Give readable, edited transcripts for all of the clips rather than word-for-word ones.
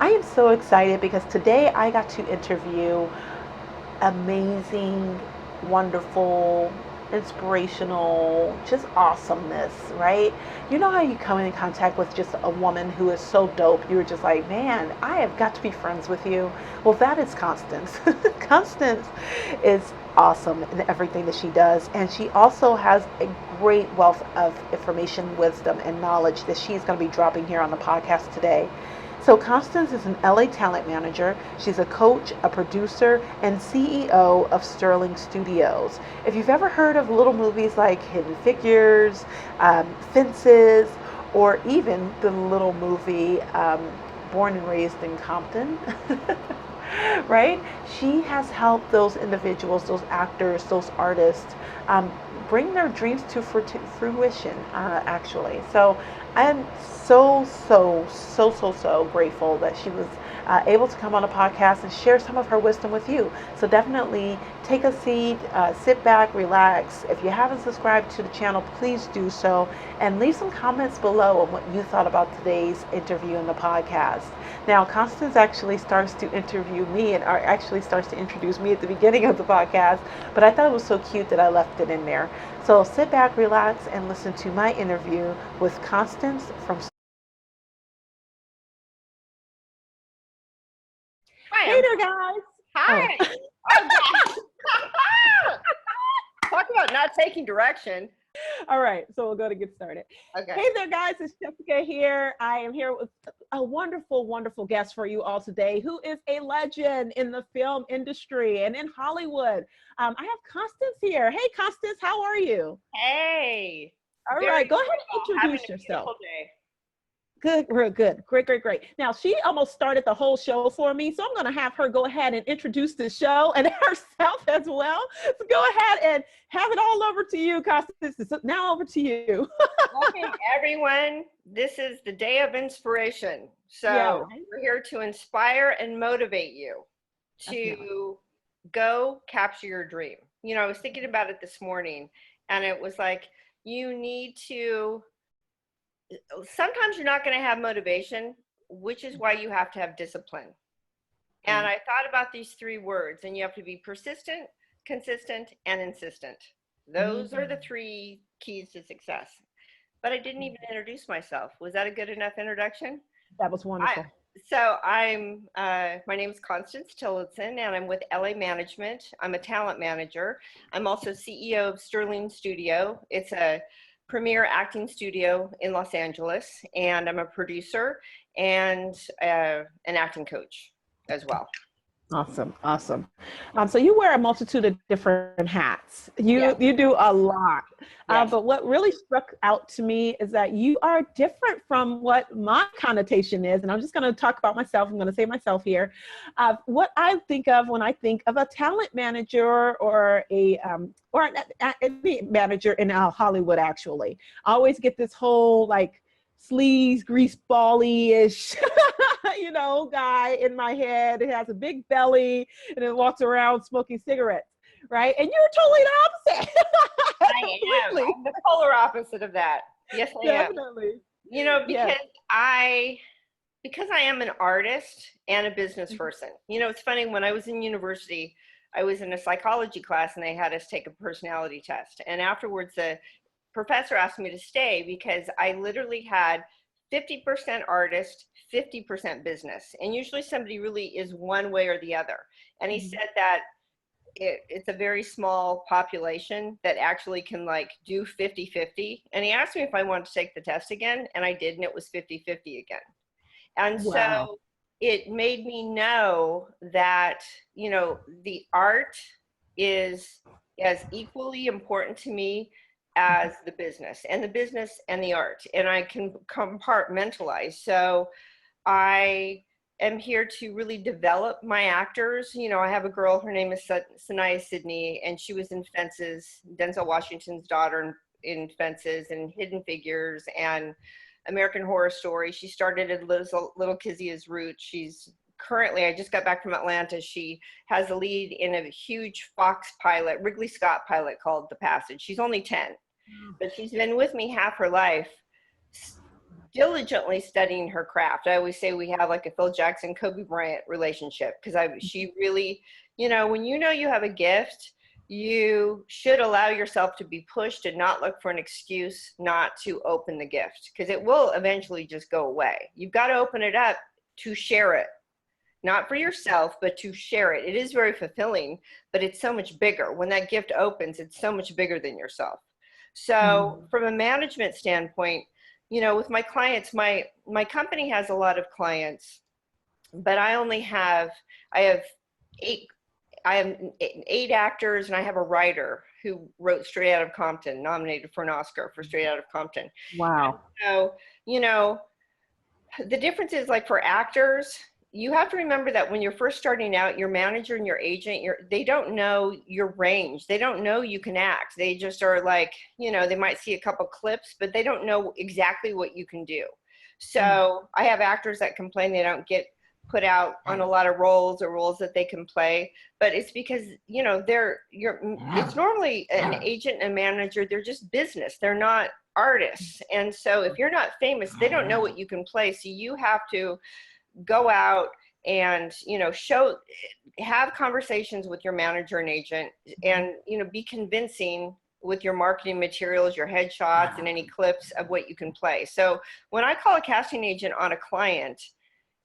I am so excited because today I got to interview amazing, wonderful, inspirational, just awesomeness, right? You know how you come in contact with just a woman who is so dope, you're just like, man, I have got to be friends with you. Well, that is Constance. Constance is awesome in everything that she does, and she also has a great wealth of information, wisdom, and knowledge that she's going to be dropping here on the podcast today. So, Constance is an LA talent manager. She's a coach, a producer, and CEO of Sterling Studios. If you've ever heard of little movies like Hidden Figures, Fences, or even the little movie Born and Raised in Compton, right? She has helped those individuals, those actors, those artists bring their dreams to fruition, actually. So I'm so grateful that she was able to come on a podcast and share some of her wisdom with you. So definitely take a seat, sit back, relax. If you haven't subscribed to the channel, please do so, and leave some comments below on what you thought about today's interview in the podcast. Now, Constance actually starts to interview me and actually starts to introduce me at the beginning of the podcast, but I thought it was so cute that I left it in there. So sit back, relax, and listen to my interview with Constance from. Hi, Hey there, guys. Oh, hi. Oh, God. Talk about not taking direction. all right. So we'll go to get started. Okay. Hey there, guys. It's Jessica here. I am here with a wonderful guest for you all today, who is a legend in the film industry and in Hollywood. I have Constance here. Hey, Constance, how are you? Hey. All Very right. Go ahead well. and Having introduce a yourself. beautiful day. Good, real good. Great. Now, she almost started the whole show for me, so I'm going to have her go ahead and introduce the show and herself as well. So go ahead and have it all over to you, Constance. It's now over to you. Welcome, everyone. This is the day of inspiration. Yeah, So right? we're here to inspire and motivate you Definitely. to go capture your dream. I was thinking about it this morning, and it was like, you need to sometimes you're not going to have motivation, which is why you have to have discipline. And Mm, I thought about these three words, and you have to be persistent, consistent, and insistent. Those are mm, the three keys to success. But I didn't mm. even introduce myself. Was that a good enough introduction? That was I wonderful. I'm my name is Constance Tillotson, and I'm with LA Management. I'm a talent manager. I'm also CEO of Sterling Studio. It's a premier acting studio in Los Angeles, and I'm a producer and an acting coach as well. Awesome. So you wear a multitude of different hats. You Yes, you do a lot. yes. But what really struck out to me is that you are different from what my connotation is. And I'm just going to talk about myself. I'm going to say myself here. What I think of when I think of a talent manager or any manager in Hollywood, actually, I always get this whole like sleaze, greaseball ish guy in my head. It has a big belly and it walks around smoking cigarettes, right? And you're totally the opposite. I am. Completely. I'm the polar opposite of that. Yes, I am. Definitely. You know, Yes. I because I am an artist and a business Mhm. person. It's funny, when I was in university, I was in a psychology class and they had us take a personality test. And afterwards, the professor asked me to stay because I literally had 50% artist, 50% business. And usually somebody really is one way or the other. And he Mhm. said that it's a very small population that actually can like do 50-50. And he asked me if I wanted to take the test again, and I did, and it was 50-50 again. And Wow. so it made me know that, the art is as equally important to me as the business and the art. And I can compartmentalize. So I am here to really develop my actors. I have a girl, her name is Sanaya Sidney, and she was in Fences, Denzel Washington's daughter in Fences and Hidden Figures and American Horror Story. She started at Little Kizia's Roots. She's currently, I just got back from Atlanta. She has a lead in a huge Fox pilot, Ridley Scott pilot called The Passage. She's only 10, but she's been with me half her life, diligently studying her craft. I always say we have like a Phil Jackson, Kobe Bryant relationship, because she really, when you know you have a gift, you should allow yourself to be pushed and not look for an excuse not to open the gift, because it will eventually just go away. You've got to open it up to share it, not for yourself, but to share it. It is very fulfilling, but it's so much bigger. When that gift opens, it's so much bigger than yourself. So from a management standpoint, with my clients, my company has a lot of clients, but I have eight actors, and I have a writer who wrote Straight Out of Compton, nominated for an Oscar for Straight Out of Compton. Wow. And so, the difference is, like, for actors, you have to remember that when you're first starting out, your manager and your agent, they don't know your range. They don't know you can act. They just are like, they might see a couple clips, but they don't know exactly what you can do. So I have actors that complain they don't get put out on a lot of roles or roles that they can play, but it's because, it's normally an agent and manager. They're just business. They're not artists. And so if you're not famous, they don't know what you can play. So you have to go out and have conversations with your manager and agent, and be convincing with your marketing materials, your headshots, and any clips of what you can play. So when I call a casting agent on a client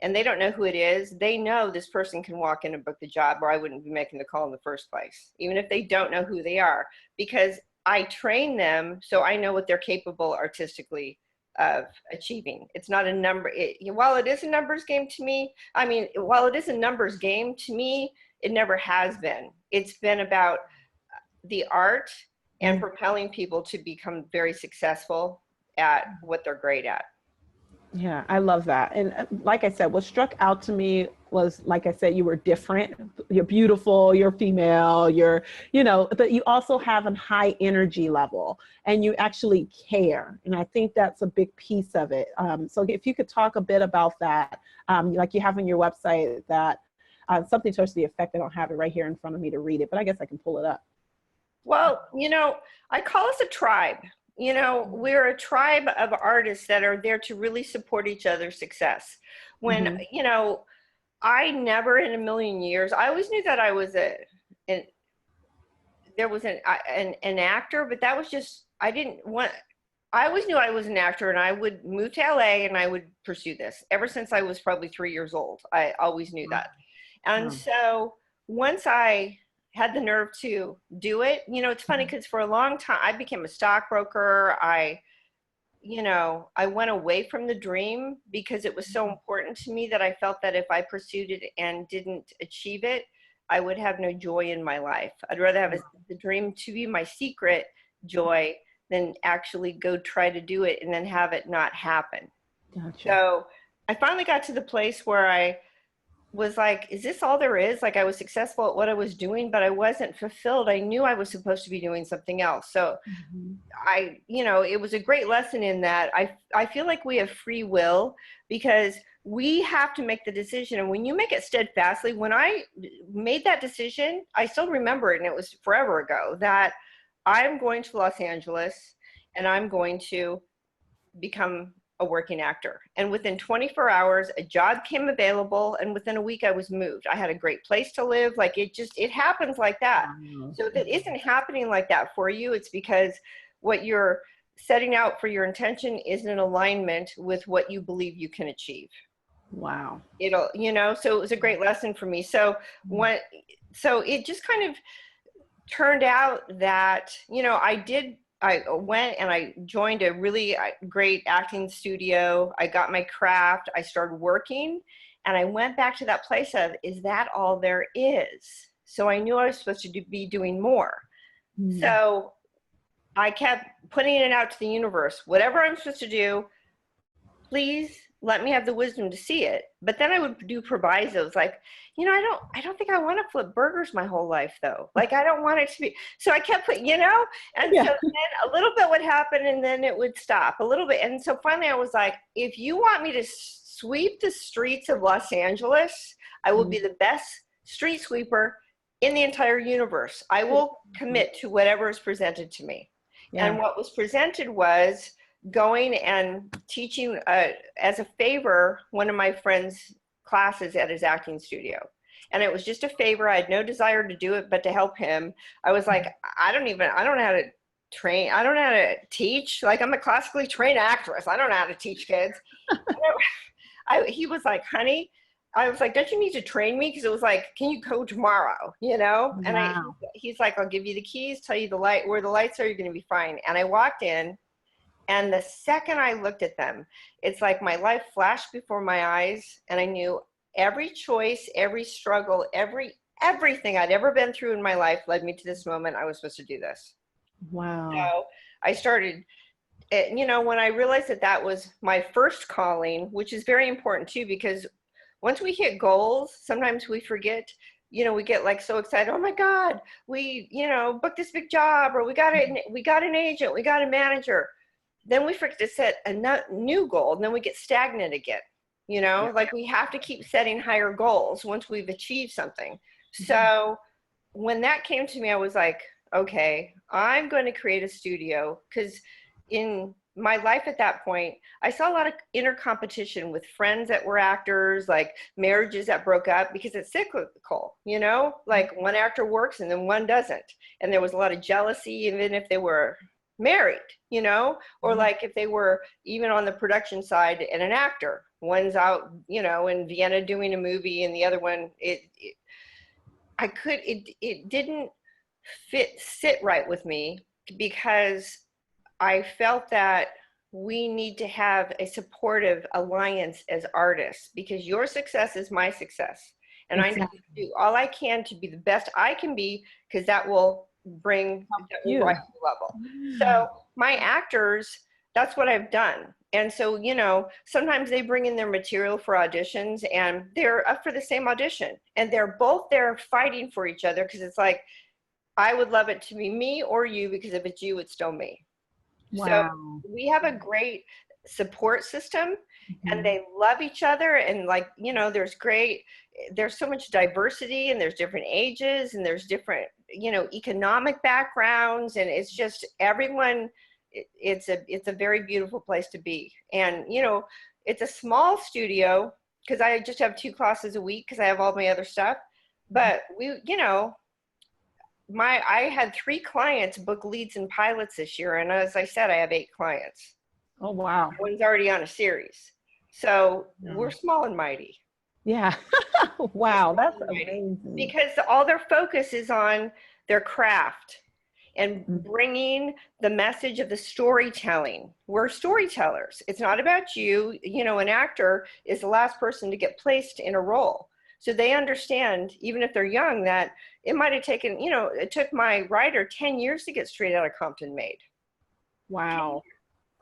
and they don't know who it is, they know this person can walk in and book the job, or I wouldn't be making the call in the first place, even if they don't know who they are, because I train them so I know what they're capable artistically of achieving. It's not a number. While it is a numbers game to me, it never has been. It's been about the art and propelling people to become very successful at what they're great at. Yeah, I love that. And like I said, what struck out to me was, like I said, you were different. You're beautiful, you're female, but you also have a high energy level and you actually care. And I think that's a big piece of it. So if you could talk a bit about that, like you have on your website, that something towards the effect, I don't have it right here in front of me to read it, but I guess I can pull it up. Well, I call us a tribe. We're a tribe of artists that are there to really support each other's success. When, I never in a million years, I always knew that I was an actor, but that was just, I always knew I was an actor, and I would move to LA and I would pursue this. Ever since I was probably 3 years old, I always knew that. And so once I had the nerve to do it, it's funny because for a long time I became a stockbroker. I went away from the dream because it was so important to me that I felt that if I pursued it and didn't achieve it, I would have no joy in my life. I'd rather have the dream to be my secret joy than actually go try to do it and then have it not happen. Gotcha. So I finally got to the place where I was like, is this all there is? Like, I was successful at what I was doing, but I wasn't fulfilled. I knew I was supposed to be doing something else. So it was a great lesson in that. I feel like we have free will because we have to make the decision. And when you make it steadfastly, when I made that decision, I still remember it, and it was forever ago, that I'm going to Los Angeles and I'm going to become a working actor. And within 24 hours, a job came available, and within a week I was moved. I had a great place to live. Like, it happens like that. So if it isn't happening like that for you, it's because what you're setting out for your intention is in alignment with what you believe you can achieve. Wow. So it was a great lesson for me. So it just kind of turned out that, I went and I joined a really great acting studio. I got my craft. I started working, and I went back to that place of, is that all there is? So I knew I was supposed to be doing more. So I kept putting it out to the universe. Whatever I'm supposed to do, please let me have the wisdom to see it. But then I would do provisos like, I don't think I want to flip burgers my whole life though. Like, I don't want it to be. So I kept putting, and so then a little bit would happen and then it would stop a little bit. And so finally I was like, if you want me to sweep the streets of Los Angeles, I will be the best street sweeper in the entire universe. I will commit to whatever is presented to me. And what was presented was going and teaching as a favor one of my friend's classes at his acting studio. And it was just a favor. I had no desire to do it, but to help him. I was like, I don't know how to train. I don't know how to teach. Like, I'm a classically trained actress. I don't know how to teach kids. He was like, honey, I was like, don't you need to train me? Because it was like, can you go tomorrow? You know? And Wow. he's like, I'll give you the keys, tell you where the lights are, you're going to be fine. And I walked in, and the second I looked at them, it's like my life flashed before my eyes, and I knew every choice, every struggle, everything I'd ever been through in my life led me to this moment. I was supposed to do this. Wow. So I started, you know, when I realized that that was my first calling, which is very important too, because once we hit goals, sometimes we forget, you know, we get like so excited. Oh my God, we, you know, booked this big job, or we got an agent, we got a manager. Then we forget to set a new goal, and then we get stagnant again. You know, like we have to keep setting higher goals once we've achieved something. So when that came to me, I was like, okay, I'm going to create a studio, because in my life at that point, I saw a lot of inner competition with friends that were actors, like marriages that broke up because it's cyclical, you know, like one actor works and then one doesn't. And there was a lot of jealousy, even if they were married, you know, or like if they were even on the production side and an actor, one's out, you know, in Vienna doing a movie, and the other one, it didn't sit right with me, because I felt that we need to have a supportive alliance as artists, because your success is my success. And I need to do all I can to be the best I can be, because that will rise the level. So my actors, that's what I've done. And so, you know, sometimes they bring in their material for auditions, and they're up for the same audition, and they're both there fighting for each other, because it's like, I would love it to be me or you, because if it's you, it's still me. Wow. So we have a great support system, and they love each other. And like, you know, there's so much diversity, and there's different ages, and there's different, you know, economic backgrounds. And it's just everyone, it's a very beautiful place to be. And, you know, it's a small studio, because I just have 2 classes a week, because I have all my other stuff. But we, you know, I had 3 clients book leads and pilots this year. And as I said, I have 8 clients. Oh, wow. One's already on a series. So we're small and mighty. Yeah. Wow. That's amazing. Because all their focus is on their craft and bringing the message of the storytelling. We're storytellers. It's not about you. You know, an actor is the last person to get placed in a role. So they understand, even if they're young, that it might have taken, you know, it took my writer 10 years to get Straight Outta Compton made. Wow.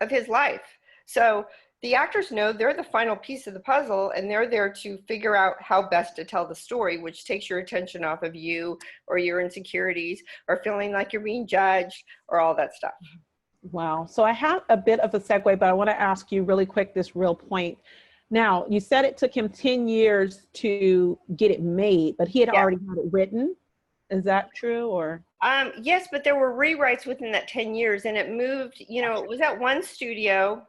Of his life. So the actors know they're the final piece of the puzzle, and they're there to figure out how best to tell the story, which takes your attention off of you or your insecurities or feeling like you're being judged or all that stuff. Wow. So I have a bit of a segue, but I want to ask you really quick this real point. Now, you said it took him 10 years to get it made, but he had already had it written. Is that true, or? Yes, but there were rewrites within that 10 years, and it moved, you know, it was at one studio,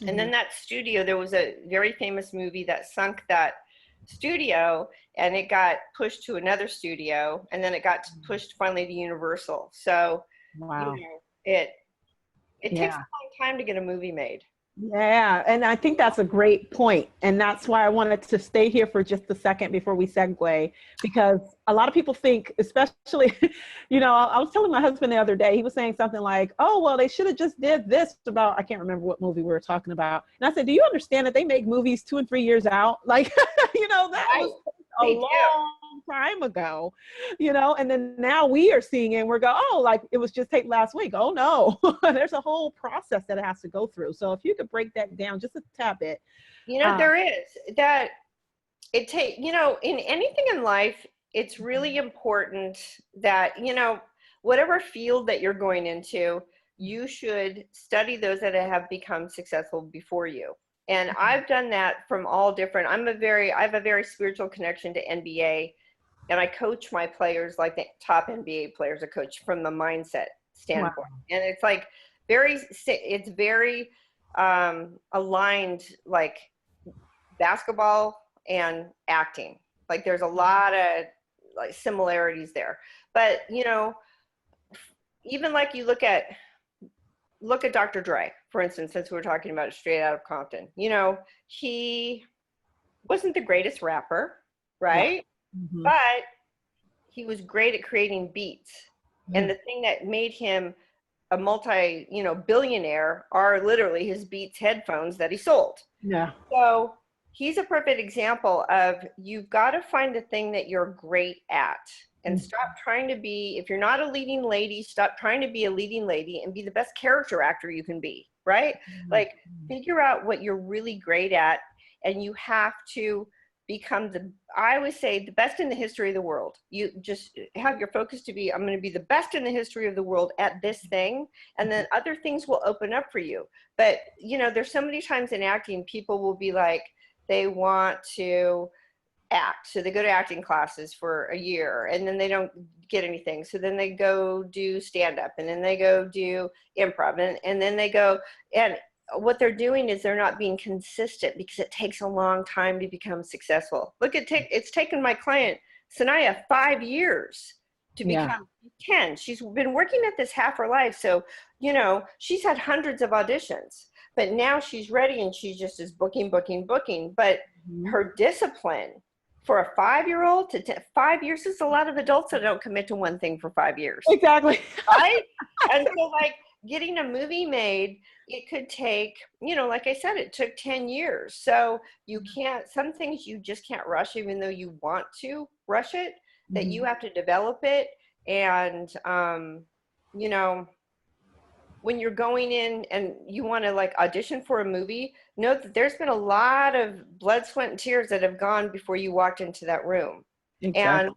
and then that studio, there was a very famous movie that sunk that studio, and it got pushed to another studio, and then it got pushed finally to Universal. So, wow. You know, it takes a long time to get a movie made. Yeah, and I think that's a great point. And that's why I wanted to stay here for just a second before we segue, because a lot of people think, especially, you know, I was telling my husband the other day, he was saying something like, oh, well, they should have just did this about, I can't remember what movie we were talking about. And I said, do you understand that they make movies 2 and 3 years out? Like, you know, that was a long time ago, you know, and then now we are seeing it and we're going, oh, like it was just taped last week. Oh no, there's a whole process that it has to go through. So if you could break that down just a tad bit. You know, there is that you know, in anything in life, it's really important that, you know, whatever field that you're going into, you should study those that have become successful before you. And I've done that from all different, I have a very spiritual connection to NBA, and I coach my players like the top NBA players I coach from the mindset standpoint. Wow. And it's like, it's very aligned, like basketball and acting. Like there's a lot of like similarities there. But you know, even like you look at Dr. Dre, for instance, since we were talking about it, Straight Out of Compton. You know, he wasn't the greatest rapper, right? Yeah. Mm-hmm. But he was great at creating beats. And the thing that made him a billionaire are literally his Beats headphones that he sold. Yeah. So he's a perfect example of, you've got to find the thing that you're great at and stop trying to be, if you're not a leading lady, stop trying to be a leading lady and be the best character actor you can be, right? Like figure out what you're really great at, and you have to become I always say, the best in the history of the world. You just have your focus to be, I'm going to be the best in the history of the world at this thing, and then other things will open up for you. But you know, there's so many times in acting, people will be like, they want to act, so they go to acting classes for a year and then they don't get anything, so then they go do stand-up, and then they go do improv, and then they go, and what they're doing is they're not being consistent, because it takes a long time to become successful. Look at it's taken my client Sanaya 5 years to become 10. She's been working at this half her life, so you know, she's had hundreds of auditions, but now she's ready and she just is booking. But her discipline for a 5-year-old to 5 years is a lot of adults that don't commit to one thing for 5 years. Exactly. Right? And so like getting a movie made, it could take, you know, like I said, it took 10 years. So you can't, some things you just can't rush, even though you want to rush it, that you have to develop it. And, you know, when you're going in and you want to like audition for a movie, know that there's been a lot of blood, sweat, and tears that have gone before you walked into that room. Exactly. And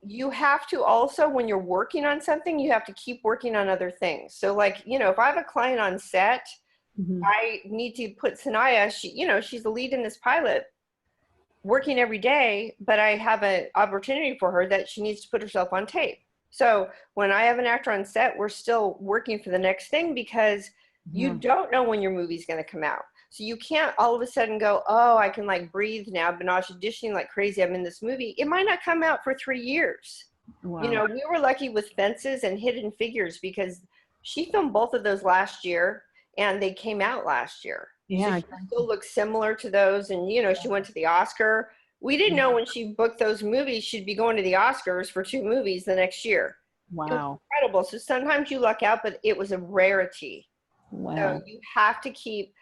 you have to also, when you're working on something, you have to keep working on other things. So like, you know, if I have a client on set, I need to put Sanaya, she's the lead in this pilot, working every day, but I have an opportunity for her that she needs to put herself on tape. So when I have an actor on set, we're still working for the next thing, because you don't know when your movie's going to come out. So you can't all of a sudden go, oh, I can like breathe now. I've been auditioning like crazy. I'm in this movie. It might not come out for 3 years. Wow. You know, we were lucky with Fences and Hidden Figures, because she filmed both of those last year and they came out last year. Yeah. So she still looks similar to those. And, you know, she went to the Oscar. We didn't know when she booked those movies, she'd be going to the Oscars for 2 movies the next year. Wow. It was incredible. So sometimes you luck out, but it was a rarity. Wow. So you have to keep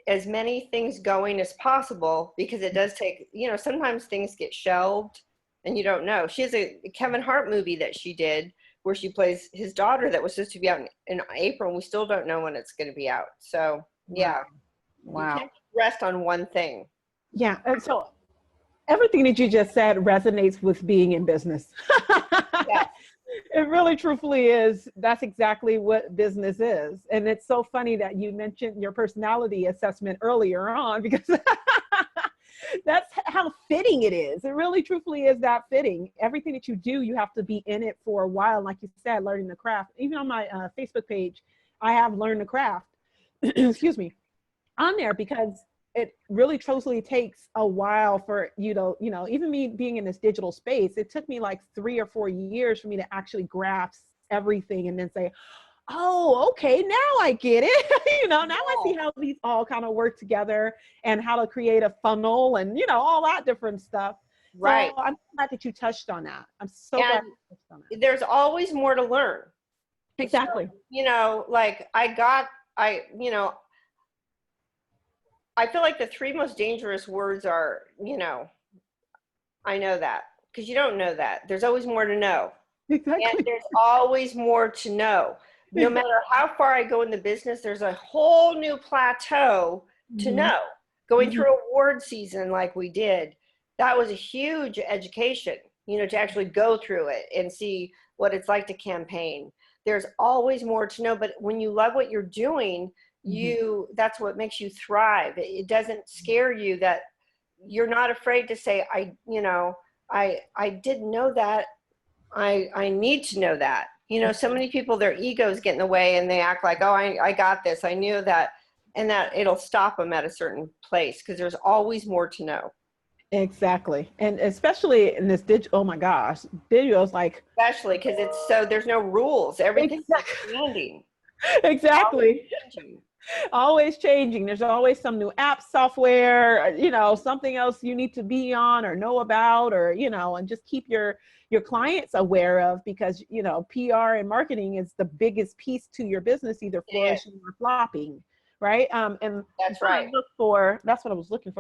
as many things going as possible, because it does take, you know, sometimes things get shelved and you don't know. She has a Kevin Hart movie that she did where she plays his daughter that was supposed to be out in April, and we still don't know when it's going to be out. So yeah. Wow. You can't rest on one thing. Yeah. And so everything that you just said resonates with being in business. Yeah. It really truthfully is. That's exactly what business is. And it's so funny that you mentioned your personality assessment earlier on, because that's how fitting it is. It really truthfully is that fitting. Everything that you do, you have to be in it for a while. Like you said, learning the craft. Even on my Facebook page, I have learned the craft, excuse me, on there, because it really truthfully takes a while for you to, you know, even me being in this digital space, it took me like 3 or 4 years for me to actually grasp everything and then say, oh, okay, now I get it. You know, now I see how these all kind of work together and how to create a funnel and, you know, all that different stuff. Right. So I'm glad that you touched on that. I'm so glad you touched on that. There's always more to learn. Exactly. So, you know, like I feel like the 3 most dangerous words are, you know, I know that, because you don't know that. There's always more to know. Exactly. And there's always more to know. No matter how far I go in the business, there's a whole new plateau to know. Going through award season like we did, that was a huge education, you know, to actually go through it and see what it's like to campaign. There's always more to know, but when you love what you're doing, that's what makes you thrive. It doesn't scare you, that you're not afraid to say, I didn't know that. I need to know that, So many people, their egos get in the way and they act like, oh, I got this. I knew that. And that it'll stop them at a certain place because there's always more to know. Exactly. And especially in this digital, oh my gosh, digital is like. Especially because there's no rules. Everything's Exactly. expanding. Exactly. Changing. Always changing. There's always some new app software, something else you need to be on or know about, or, and just keep your clients aware of, because, PR and marketing is the biggest piece to your business, either flourishing or flopping. Right. And that's right. That's what I was looking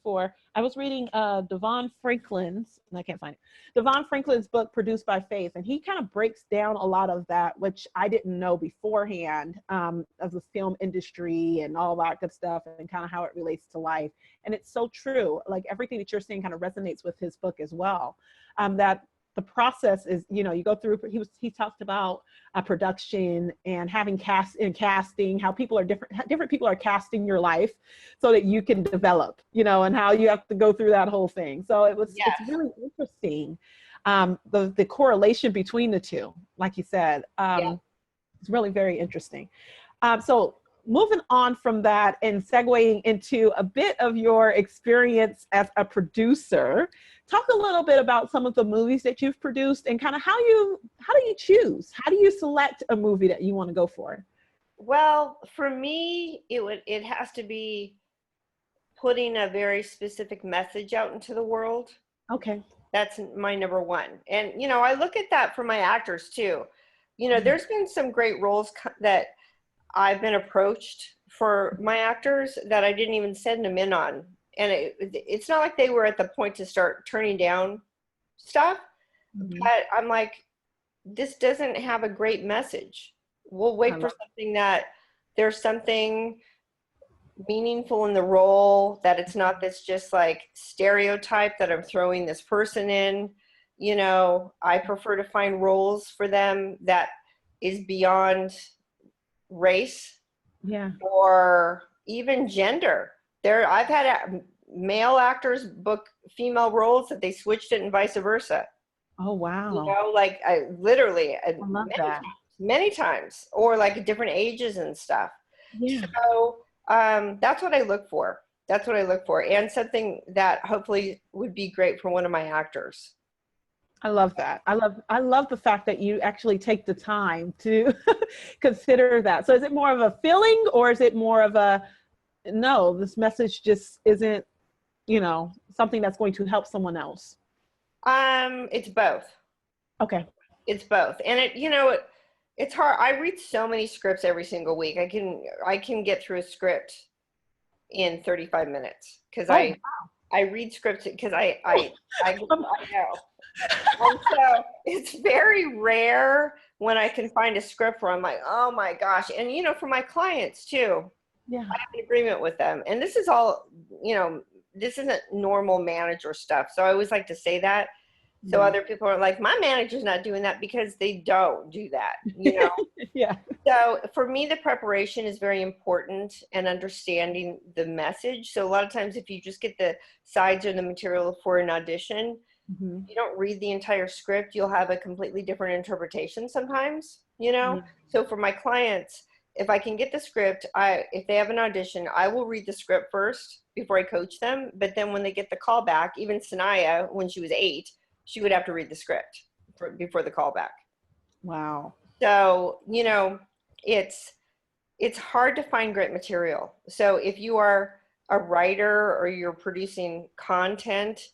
for. I was reading Devon Franklin's, and I can't find it. Devon Franklin's book, Produced by Faith. And he kind of breaks down a lot of that, which I didn't know beforehand, of the film industry and all that good stuff, and kind of how it relates to life. And it's so true. Like everything that you're saying kind of resonates with his book as well. That the process is, you go through, he talked about production and having casting, how people are different people are casting your life so that you can develop, and how you have to go through that whole thing. So it's really interesting. The correlation between the two, like you said, it's really very interesting. So moving on from that and segueing into a bit of your experience as a producer, talk a little bit about some of the movies that you've produced and kind of how do you choose? How do you select a movie that you want to go for? Well, for me, it has to be putting a very specific message out into the world. Okay. That's my number one. And, I look at that for my actors too. There's been some great roles that I've been approached for my actors that I didn't even send them in on. And it's not like they were at the point to start turning down stuff, but I'm like, this doesn't have a great message. We'll wait for something that there's something meaningful in the role, that it's not this just like stereotype that I'm throwing this person in. I prefer to find roles for them that is beyond race or even gender. I've had male actors book female roles that they switched it and vice versa. Oh wow. I literally I love that. many times, or like different ages and stuff. So that's what I look for. And something that hopefully would be great for one of my actors. I love that. I love the fact that you actually take the time to consider that. So is it more of a feeling, or is it more of a, no, this message just isn't, something that's going to help someone else? It's both. Okay. It's both. And it's hard. I read so many scripts every single week. I can get through a script in 35 minutes because I read scripts because I know. And so it's very rare when I can find a script where I'm like, oh my gosh. And, for my clients too, I have an agreement with them. And this is all, this isn't normal manager stuff. So I always like to say that. So other people are like, my manager's not doing that, because they don't do that, Yeah. So for me, the preparation is very important, and understanding the message. So a lot of times if you just get the sides or the material for an audition, you don't read the entire script, you'll have a completely different interpretation sometimes, So for my clients, if I can get the script, if they have an audition, I will read the script first before I coach them. But then when they get the call back, even Sanaya, when she was 8, she would have to read the script before the callback. Wow. So, it's hard to find great material. So if you are a writer or you're producing content,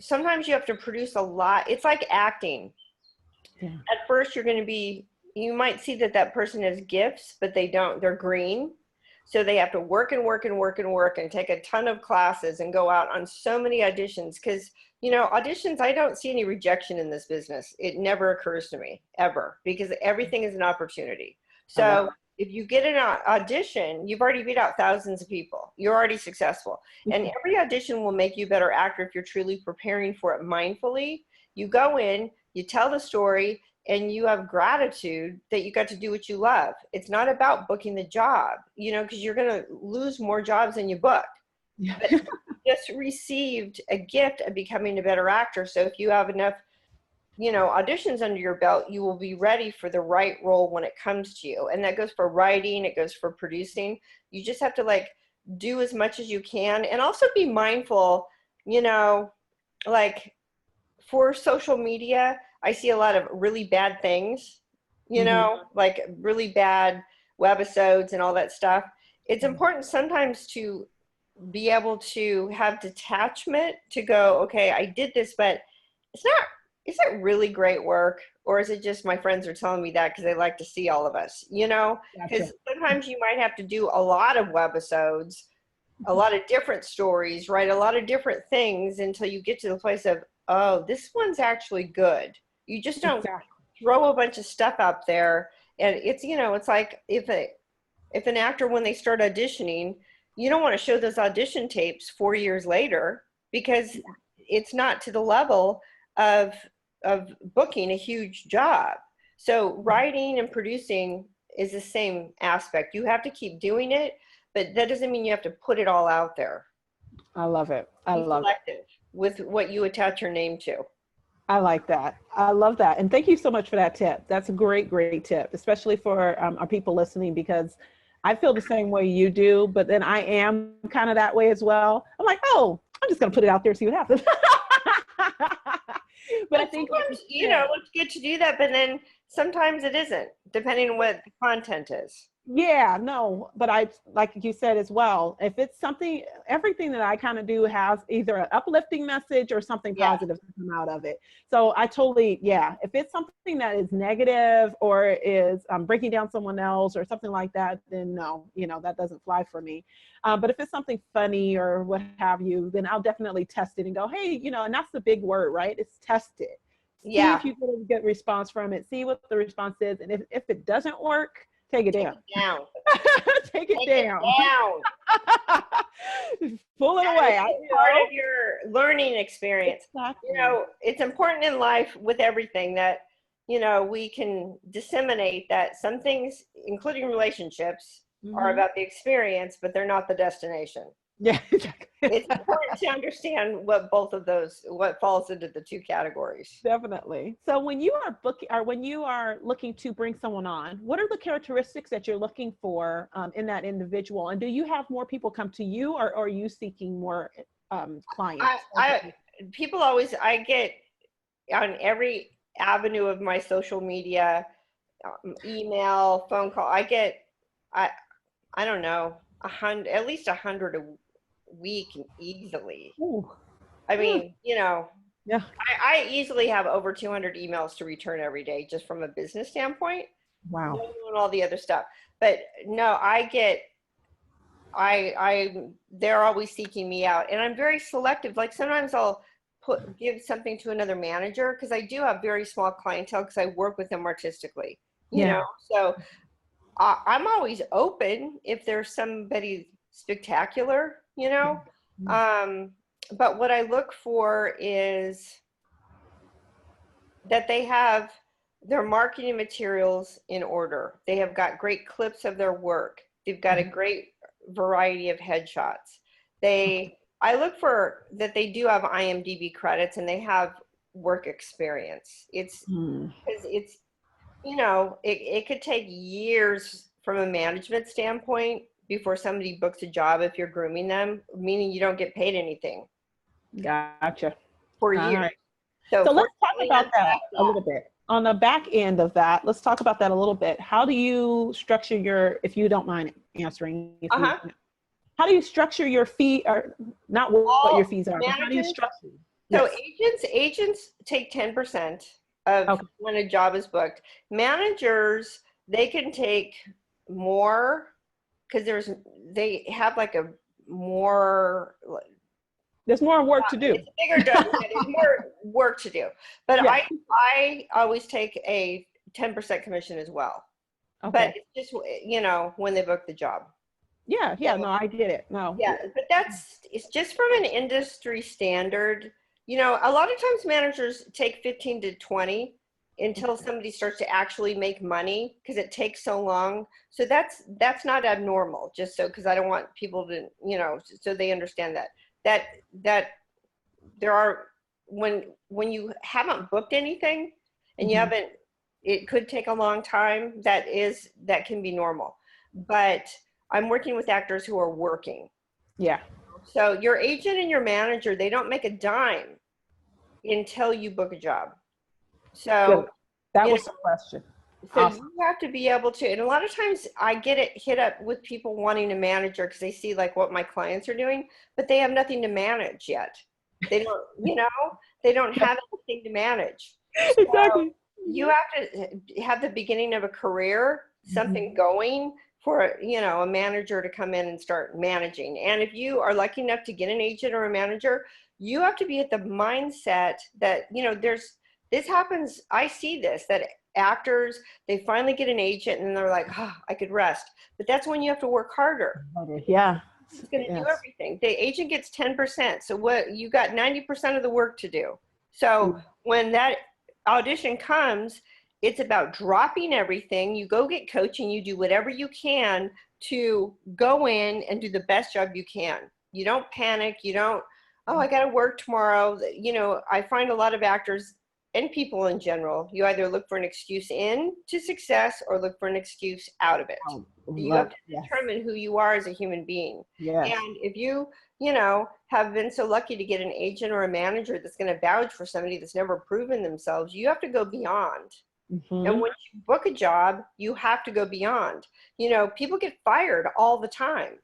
sometimes you have to produce a lot. It's like acting. Yeah. At first you might see that person has gifts, but they don't, they're green. So they have to work and work and work and work and take a ton of classes and go out on so many auditions. Because, auditions, I don't see any rejection in this business. It never occurs to me, ever, because everything is an opportunity. So if you get an audition, you've already beat out thousands of people. You're already successful. And every audition will make you a better actor if you're truly preparing for it mindfully. You go in, you tell the story, and you have gratitude that you got to do what you love. It's not about booking the job, because you're going to lose more jobs than you book. Yeah. But you just received a gift of becoming a better actor. So if you have enough auditions under your belt, you will be ready for the right role when it comes to you. And that goes for writing, it goes for producing. You just have to like do as much as you can, and also be mindful, like for social media, I see a lot of really bad things, like really bad webisodes and all that stuff. It's important sometimes to be able to have detachment to go, okay, I did this, but is it really great work? Or is it just my friends are telling me that because they like to see all of us, because Gotcha. sometimes you might have to do a lot of webisodes, a lot of different stories, write a lot of different things until you get to the place of, oh, this one's actually good. You just don't Exactly. throw a bunch of stuff out there. And it's, it's like if an actor, when they start auditioning, you don't want to show those audition tapes 4 years later because it's not to the level of booking a huge job. So writing and producing is the same aspect. You have to keep doing it, but that doesn't mean you have to put it all out there. I love it. I Be love it. selective with what you attach your name to. I like that. I love that. And thank you so much for that tip. That's a great, great tip, especially for our people listening, because I feel the same way you do, but then I am kind of that way as well. I'm like, oh, I'm just going to put it out there and see what happens. But I think, sometimes, it's good to do that, but then sometimes it isn't, depending on what the content is. yeah, no, but I, like you said as well, if it's something, everything that I kind of do has either an uplifting message or something positive to come out of it. So I totally, yeah, if it's something that is negative or is breaking down someone else or something like that, then no, that doesn't fly for me. But if it's something funny or what have you, then I'll definitely test it and go, hey, and that's the big word, right? It's test it. See if you get a good response from it, see what the response is. And if it doesn't work, take it down. Take it down. Pull it away. It's part of your learning experience. Exactly. It's important in life with everything that, we can disseminate that some things, including relationships, are about the experience, but they're not the destination. Yeah, exactly. It's important to understand what falls into the two categories. Definitely. So when you are booking, or when you are looking to bring someone on, what are the characteristics that you're looking for in that individual? And do you have more people come to you, or are you seeking more clients? People always, I get on every avenue of my social media, email, phone call, I get, I don't know, at least 100 a week easily. Ooh. I mean, yeah. I easily have over 200 emails to return every day, just from a business standpoint. Wow. Doing all the other stuff. But no, they're always seeking me out, and I'm very selective. Like sometimes I'll give something to another manager, because I do have very small clientele because I work with them artistically, so I'm always open if there's somebody spectacular, but what I look for is that they have their marketing materials in order. They have got great clips of their work. They've got a great variety of headshots. I look for that they do have IMDb credits and they have work experience. It's because it's, it could take years from a management standpoint before somebody books a job if you're grooming them, meaning you don't get paid anything. Gotcha. For years. Right. So let's talk about that a little bit. On the back end of that, let's talk about that a little bit. How do you structure if you don't mind answering, how do you structure your fee, or not what your fees are, but how do you structure? So agents take 10% of when a job is booked. Managers, they can take more because they have like there's more work to do. It's a bigger job. There's more work to do. But I always take a 10% commission as well. But it's just, when they book the job. Yeah, no, I get it. No. Yeah, but it's just from an industry standard. A lot of times managers take 15 to 20 until somebody starts to actually make money, because it takes so long. So that's not abnormal, just so, because I don't want people to, so they understand that there are when you haven't booked anything and you haven't, it could take a long time. That can be normal. But I'm working with actors who are working. Yeah. So your agent and your manager, they don't make a dime until you book a job. So Good. That was the question. so Awesome. you have to be able to, and a lot of times I get it hit up with people wanting a manager because they see like what my clients are doing, but they have nothing to manage yet. They don't, they don't have anything to manage. So Exactly. you have to have the beginning of a career, something going for, a manager to come in and start managing. And if you are lucky enough to get an agent or a manager, you have to be at the mindset that, this happens. I see this, that actors, they finally get an agent and they're like, I could rest. But that's when you have to work harder. Yeah. It's going to do everything. The agent gets 10%. So what, you got 90% of the work to do. So when that audition comes, it's about dropping everything. You go get coaching, you do whatever you can to go in and do the best job you can. You don't panic. You don't, I got to work tomorrow. I find a lot of actors and people in general, you either look for an excuse in to success or look for an excuse out of it. So you have to determine who you are as a human being. Yes. And if you, have been so lucky to get an agent or a manager that's going to vouch for somebody that's never proven themselves, you have to go beyond. And when you book a job, you have to go beyond. People get fired all the time.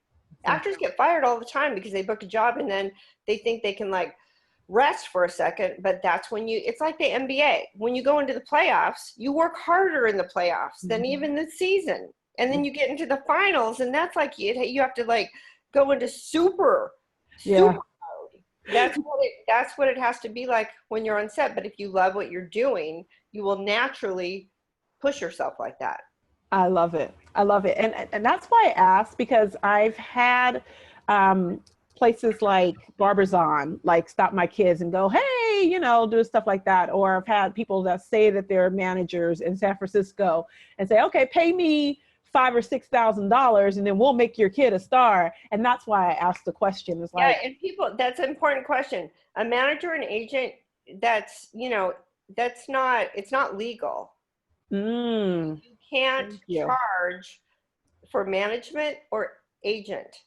Actors get fired all the time because they book a job and then they think they can rest for a second, but that's when it's like the NBA. When you go into the playoffs, you work harder in the playoffs than even the season. And then you get into the finals and that's like, you have to go into super mode. That's what it has to be like when you're on set. But if you love what you're doing, you will naturally push yourself like that. I love it. And that's why I asked, because I've had, places like Barbizon, stop my kids and go, hey, do stuff like that. Or I've had people that say that they're managers in San Francisco and say, okay, pay me $5,000 or $6,000 and then we'll make your kid a star. And that's why I asked the question. It's and people, that's an important question. A manager and agent, it's not legal. You can't charge for management or agent,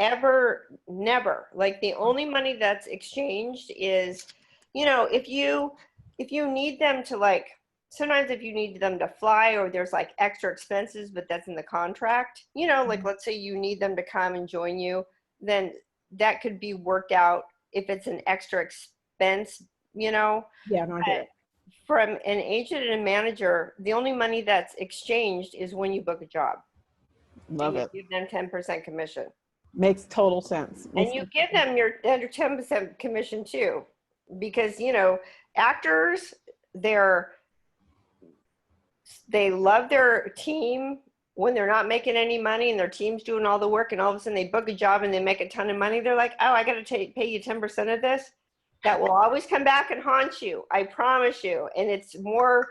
ever, never. The only money that's exchanged is, if you need them to sometimes if you need them to fly or there's extra expenses, but that's in the contract, let's say you need them to come and join you, then that could be worked out if it's an extra expense, Yeah, no, I get it. From an agent and a manager, the only money that's exchanged is when you book a job. Love it. You give them 10% commission. Makes total sense. And you give them your under 10% commission too, because actors, they love their team when they're not making any money and their team's doing all the work, and all of a sudden they book a job and they make a ton of money. They're like, oh, I got to pay you 10% of this. That will always come back and haunt you. I promise you. And it's more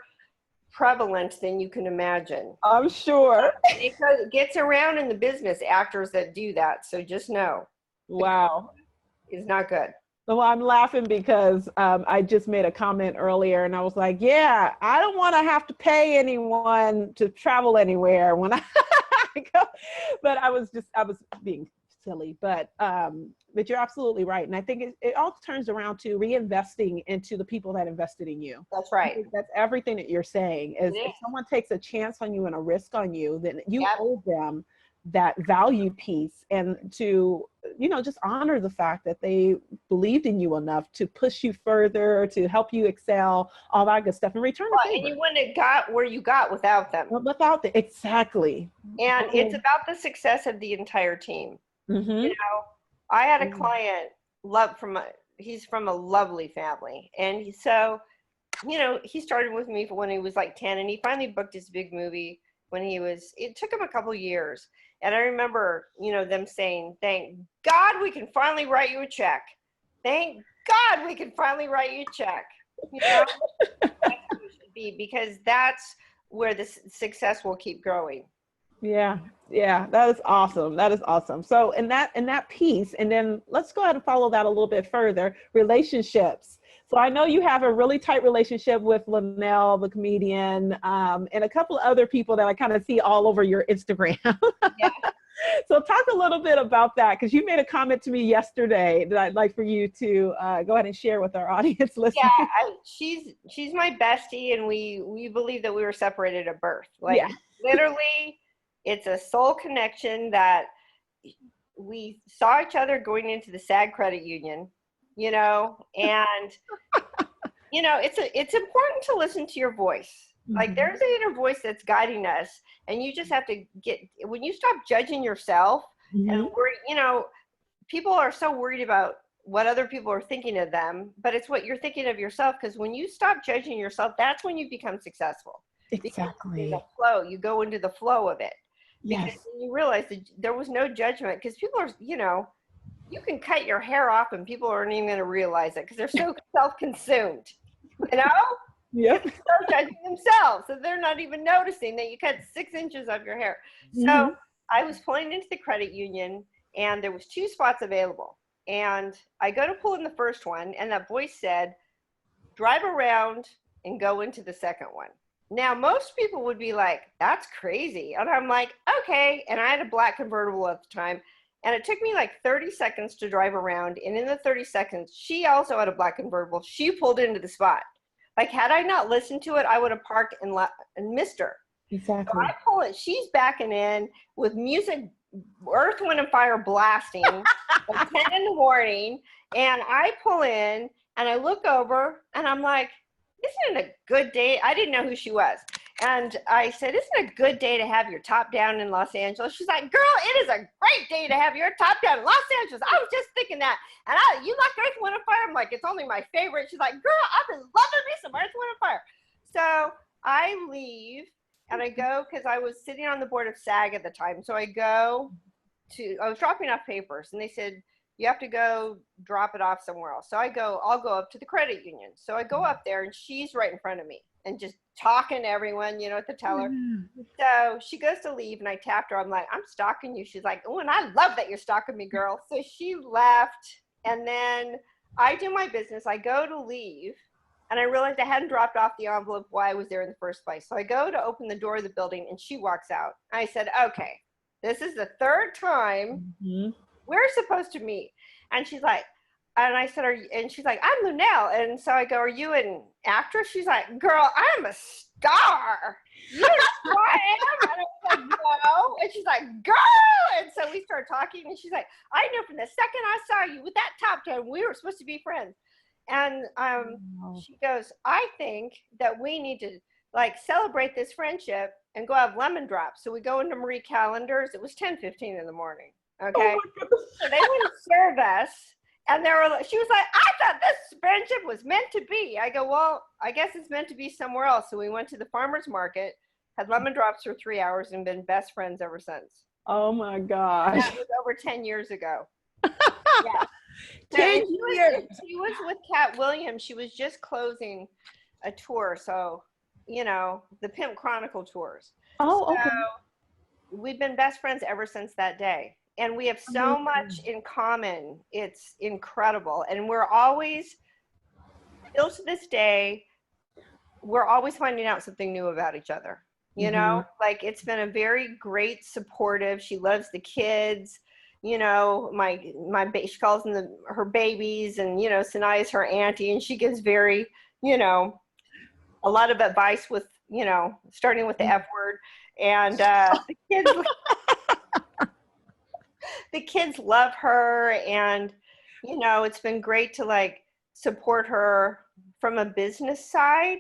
prevalent than you can imagine. I'm sure. It gets around in the business, actors that do that. So just know. Wow. It's not good. Well, I'm laughing because I just made a comment earlier and I was like, yeah, I don't want to have to pay anyone to travel anywhere when I go. But I was being silly, but you're absolutely right. And I think it all turns around to reinvesting into the people that invested in you. That's right. That's everything that you're saying is if someone takes a chance on you and a risk on you, then you owe them that value piece, and to, just honor the fact that they believed in you enough to push you further, to help you excel, all that good stuff, and return the favor. And you wouldn't have got where you got without them. Exactly. And it's about the success of the entire team. I had a client, he's from a lovely family. And he started with me when he was 10, and he finally booked his big movie it took him a couple years. And I remember, them saying, thank God we can finally write you a check. Thank God we can finally write you a check. That's how it should be, because that's where the success will keep growing. Yeah, that is awesome. So in that piece, and then let's go ahead and follow that a little bit further, relationships. So I know you have a really tight relationship with Linnell, the comedian, and a couple of other people that I kind of see all over your Instagram. Yeah. So talk a little bit about that, because you made a comment to me yesterday that I'd like for you to go ahead and share with our audience listening. Yeah, she's my bestie, and we believe that we were separated at birth. Like, Yeah. literally, it's a soul connection that we saw each other going into the SAG credit union, you know, and you know, it's important to listen to your voice. Like, there's an inner voice that's guiding us, and you just have to when you stop judging yourself and worry, you know, people are so worried about what other people are thinking of them, but it's what you're thinking of yourself. Because when you stop judging yourself, that's when you become successful. Exactly. The flow, you go into the flow of it. Yes. Because you realize that there was no judgment, because people are, you know, you can cut your hair off and people aren't even going to realize it because they're so self-consumed, you know? Yep. They're so judging themselves, so they're not even noticing that you cut 6 inches of your hair. So I was pulling into the credit union, and there was 2 spots available. And I go to pull in the first one, and that voice said, drive around and go into the second one. Now, most people would be like, that's crazy. And I'm like, okay. And I had a black convertible at the time. And it took me like 30 seconds to drive around. And in the 30 seconds, she also had a black convertible. She pulled into the spot. Like, had I not listened to it, I would have parked and missed her. Exactly. So I pull it. She's backing in with music, Earth, Wind, and Fire blasting at 10 in the morning. And I pull in and I look over and I'm like, isn't it a good day? I didn't know who she was. And I said, isn't it a good day to have your top down in Los Angeles? She's like, girl, it is a great day to have your top down in Los Angeles. I was just thinking that. And you like Earth, Wind, and Fire? I'm like, it's only my favorite. She's like, girl, I've been loving me some Earth, Wind, and Fire. So I leave and I go, because I was sitting on the board of SAG at the time. So I was dropping off papers, and they said, you have to go drop it off somewhere else. So I'll go up to the credit union. So I go up there, and she's right in front of me and just talking to everyone, you know, at the teller. So she goes to leave, and I tapped her. I'm like, I'm stalking you. She's like, oh, and I love that you're stalking me, girl. So she left, and then I do my business. I go to leave, and I realized I hadn't dropped off the envelope while I was there in the first place. So I go to open the door of the building, and she walks out. I said, okay, this is the 3rd time we're supposed to meet. And she's like, and I said, and she's like, I'm Linnell. And so I go, are you an actress? She's like, girl, I'm a star. You know who I am? And I was like, no. And she's like, girl. And so we start talking, and she's like, I know from the second I saw you with that top down, we were supposed to be friends. And she goes, I think that we need to like celebrate this friendship and go have lemon drops. So we go into Marie Callender's. It was 10:15 in the morning. Okay. So they wouldn't serve us. And she was like, I thought this friendship was meant to be. I go, well, I guess it's meant to be somewhere else. So we went to the farmer's market, had lemon drops for 3 hours, and been best friends ever since. Oh my gosh. That was over 10 years ago. Yeah. 10 years. She was with Cat Williams. She was just closing a tour. So, you know, the Pimp Chronicle tours. Oh, okay. So we've been best friends ever since that day. And we have so much in common. It's incredible. And we're always, still to this day, we're always finding out something new about each other. You know, like, it's been a very great supportive. She loves the kids. You know, she calls them her babies, and, you know, Sanaya's her auntie, and she gives very, you know, a lot of advice with, you know, starting with the F word. And the kids love her, and, you know, it's been great to like support her from a business side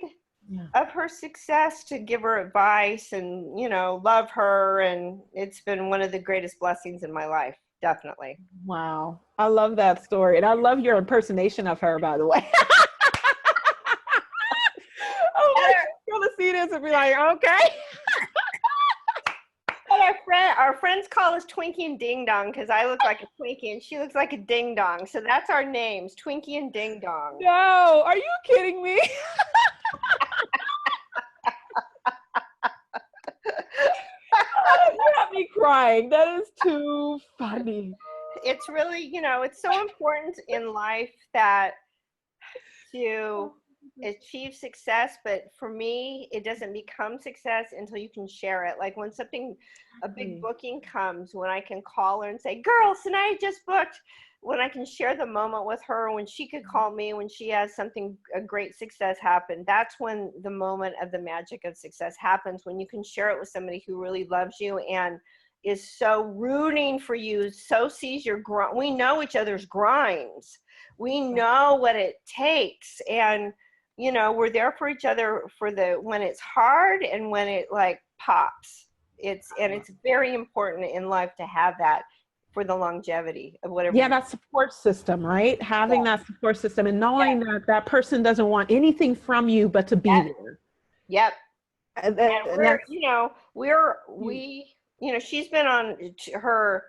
of her success, to give her advice and, you know, love her. And it's been one of the greatest blessings in my life. Definitely. Wow. I love that story. And I love your impersonation of her, by the way. Oh, I'm going to see this and be like, okay. Our friends call us Twinkie and Ding Dong, because I look like a Twinkie and she looks like a Ding Dong. So that's our names, Twinkie and Ding Dong. No, are you kidding me? You got me crying. That is too funny. It's really, you know, it's so important in life that to achieve success, but for me, it doesn't become success until you can share it. Like when a big booking comes, when I can call her and say, girl, tonight I just booked, when I can share the moment with her, when she could call me, when she has a great success happen, that's when the moment of the magic of success happens, when you can share it with somebody who really loves you and is so rooting for you, so sees your grind. We know each other's grinds. We know what it takes. And, you know, we're there for each other when it's hard and when it like pops. It's very important in life to have that for the longevity of whatever. Yeah, that support system, right? Having that support system and knowing that that person doesn't want anything from you but to be there. Yep. And we're, you know, you know, she's been on her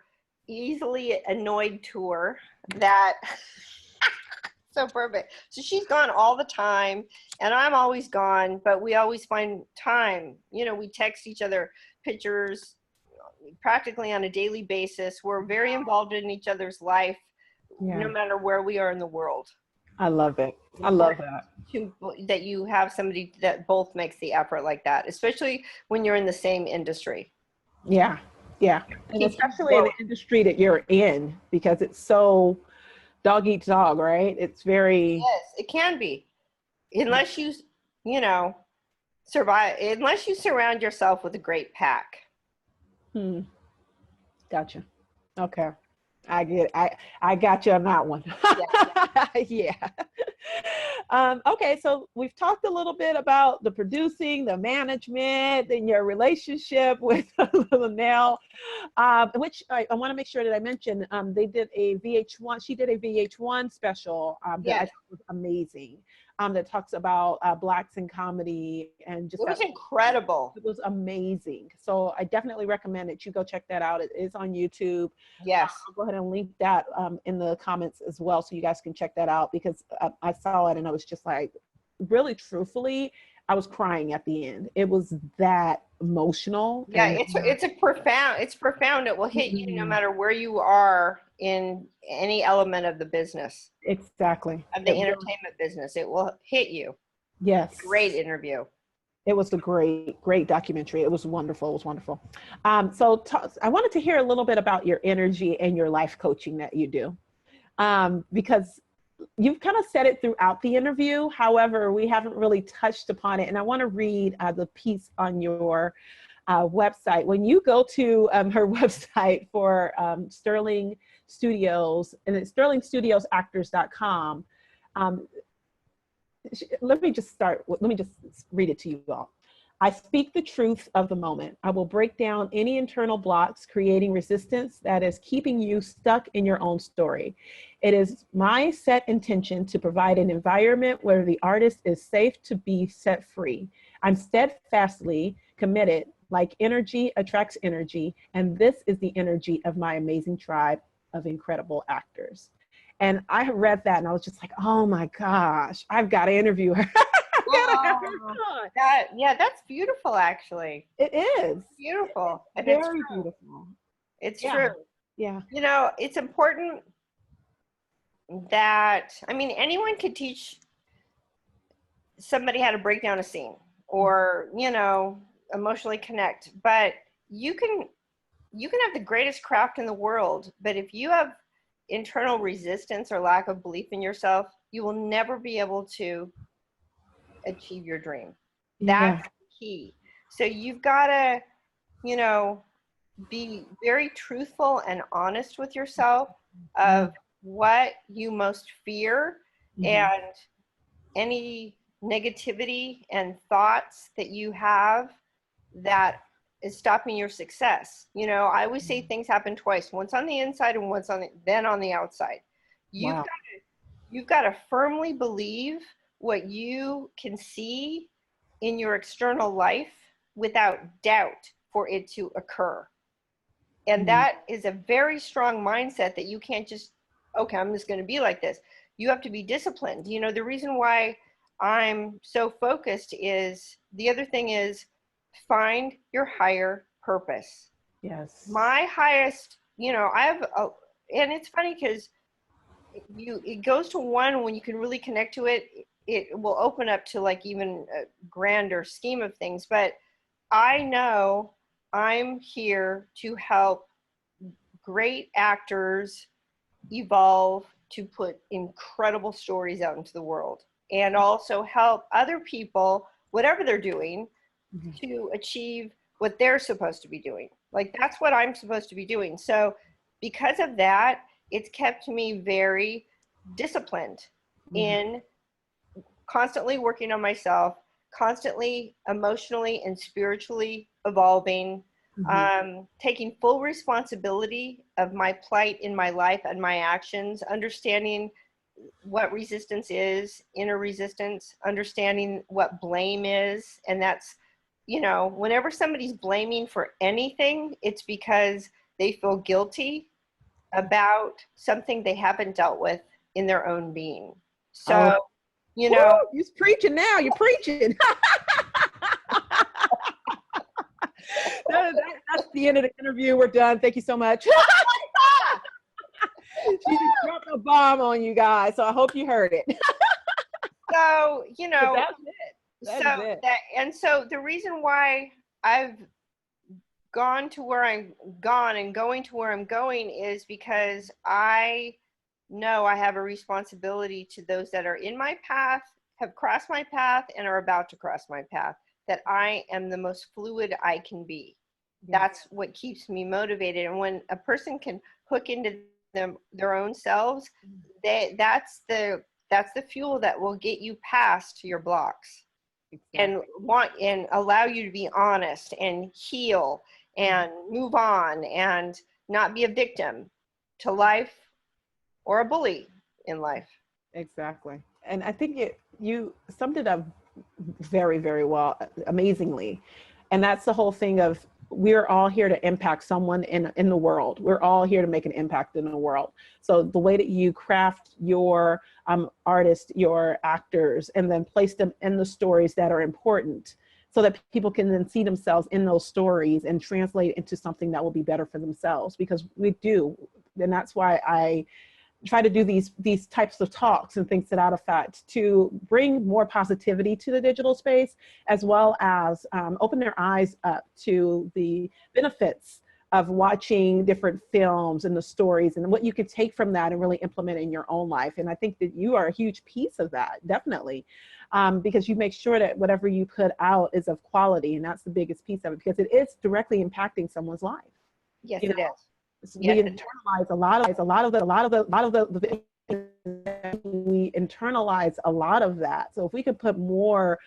easily annoyed tour that so perfect. So she's gone all the time and I'm always gone, but we always find time. You know, we text each other pictures practically on a daily basis. We're very involved in each other's life, no matter where we are in the world. I love it. I love that. That you have somebody that both makes the effort like that, especially when you're in the same industry. Yeah. Yeah. And especially in the industry that you're in, because it's so dog eats dog, right? It's very. Yes, it can be. Unless you know, unless you surround yourself with a great pack. Gotcha. Okay. I get it. I got you on that one. Yeah. Okay, so we've talked a little bit about the producing, the management, and your relationship with Linnell, which I want to make sure that I mention. They did a VH1. She did a VH1 special that I thought was amazing. That talks about Blacks in comedy and just. It was incredible. It was amazing. So I definitely recommend that you go check that out. It is on YouTube. Yes. I'll go ahead and link that in the comments as well, so you guys can check that out, because I saw it and I was just like, really truthfully, I was crying at the end. It was that emotional. Yeah, it's profound. It will hit you no matter where you are in any element of the business. Exactly. Of the entertainment business. It will hit you. Yes. Great interview. It was a great documentary. It was wonderful. It was wonderful. So I wanted to hear a little bit about your energy and your life coaching that you do, because you've kind of said it throughout the interview. However, we haven't really touched upon it. And I want to read the piece on your website. When you go to her website for Sterling Studios, and it's sterlingstudiosactors.com, let me just read it to you all. I speak the truth of the moment. I will break down any internal blocks, creating resistance that is keeping you stuck in your own story. It is my set intention to provide an environment where the artist is safe to be set free. I'm steadfastly committed, like energy attracts energy, and this is the energy of my amazing tribe of incredible actors. And I read that and I was just like, oh my gosh, I've got to interview her. That's beautiful, actually. It is. It's beautiful. It's very beautiful. It's true. Yeah. You know, it's important that, I mean, anyone could teach somebody how to break down a scene or, you know, emotionally connect, but you can have the greatest craft in the world, but if you have internal resistance or lack of belief in yourself, you will never be able to achieve your dream. That's the key. So you've got to, you know, be very truthful and honest with yourself of what you most fear and any negativity and thoughts that you have that is stopping your success. You know, I always say things happen twice, once on the inside and then on the outside. You've got to firmly believe what you can see in your external life without doubt for it to occur. And that is a very strong mindset that you can't just, okay, I'm just going to be like this. You have to be disciplined. You know, the reason why I'm so focused is, the other thing is, find your higher purpose. Yes. My highest, you know, and it's funny because it goes to one when you can really connect to it. it will open up to like even a grander scheme of things. But I know I'm here to help great actors evolve to put incredible stories out into the world, and also help other people, whatever they're doing, to achieve what they're supposed to be doing. Like, that's what I'm supposed to be doing. So because of that, it's kept me very disciplined in constantly working on myself, constantly emotionally and spiritually evolving, taking full responsibility of my plight in my life and my actions, understanding what resistance is, inner resistance, understanding what blame is. And that's, you know, whenever somebody's blaming for anything, it's because they feel guilty about something they haven't dealt with in their own being. So, you know, you're preaching now. You're preaching. That's the end of the interview. We're done. Thank you so much. She just dropped a bomb on you guys, so I hope you heard it. So, you know, that's it. So the reason why I've gone to where I'm gone and going to where I'm going is because I know I have a responsibility to those that are in my path, have crossed my path, and are about to cross my path, that I am the most fluid I can be. That's what keeps me motivated. And when a person can hook into their own selves, that's the fuel that will get you past your blocks. And allow you to be honest and heal and move on and not be a victim to life or a bully in life. Exactly. And I think you summed it up very, very well, amazingly. And that's the whole thing of, we're all here to impact someone in the world. We're all here to make an impact in the world. So the way that you craft your artists, your actors, and then place them in the stories that are important, so that people can then see themselves in those stories and translate into something that will be better for themselves, because we do. And that's why I try to do these types of talks and things to that effect, to bring more positivity to the digital space, as well as open their eyes up to the benefits of watching different films and the stories and what you could take from that and really implement in your own life. And I think that you are a huge piece of that, definitely, because you make sure that whatever you put out is of quality, and that's the biggest piece of it, because it is directly impacting someone's life. Yes, it is. We internalize we internalize a lot of that. So if we could put more,